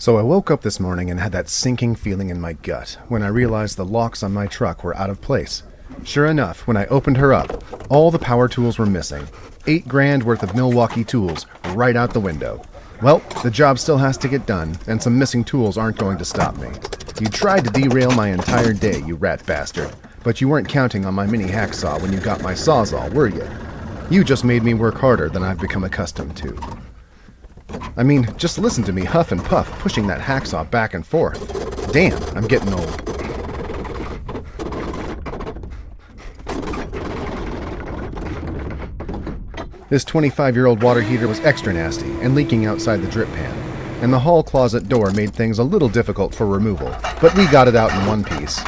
So I woke up this morning and had that sinking feeling in my gut when I realized the locks on my truck were out of place. Sure enough, when I opened her up, all the power tools were missing. $8,000 worth of Milwaukee tools right out the window. Well, the job still has to get done, and some missing tools aren't going to stop me. You tried to derail my entire day, you rat bastard. But you weren't counting on my mini hacksaw when you got my Sawzall, were you? You just made me work harder than I've become accustomed to. I mean, just listen to me huff and puff, pushing that hacksaw back and forth. Damn, I'm getting old. This 25-year-old water heater was extra nasty and leaking outside the drip pan, and the hall closet door made things a little difficult for removal, but we got it out in one piece.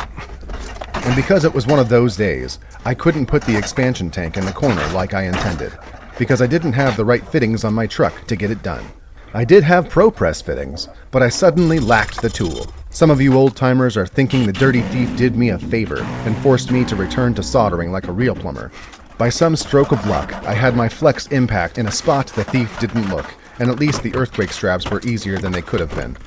And because it was one of those days, I couldn't put the expansion tank in the corner like I intended, because I didn't have the right fittings on my truck to get it done. I did have ProPress fittings, but I suddenly lacked the tool. Some of you old-timers are thinking the dirty thief did me a favor and forced me to return to soldering like a real plumber. By some stroke of luck, I had my flex impact in a spot the thief didn't look, and at least the earthquake straps were easier than they could have been.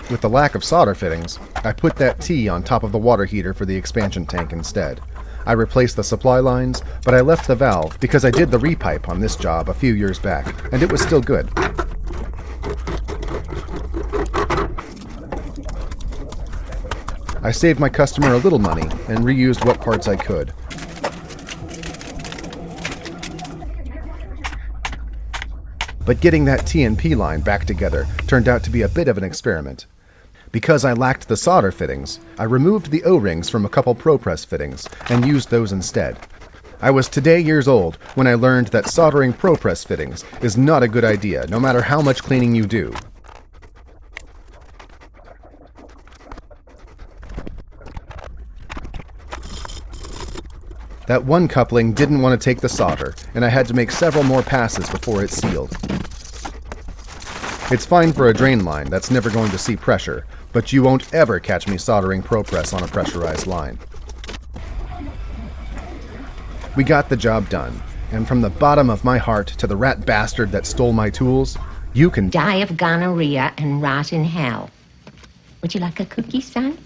With the lack of solder fittings, I put that T on top of the water heater for the expansion tank instead. I replaced the supply lines, but I left the valve because I did the repipe on this job a few years back, and it was still good. I saved my customer a little money and reused what parts I could. But getting that TNP line back together turned out to be a bit of an experiment. Because I lacked the solder fittings, I removed the O-rings from a couple ProPress fittings and used those instead. I was today years old when I learned that soldering ProPress fittings is not a good idea, no matter how much cleaning you do. That one coupling didn't want to take the solder, and I had to make several more passes before it sealed. It's fine for a drain line that's never going to see pressure, but you won't ever catch me soldering ProPress on a pressurized line. We got the job done, and from the bottom of my heart to the rat bastard that stole my tools, you can die of gonorrhea and rot in hell. Would you like a cookie, son?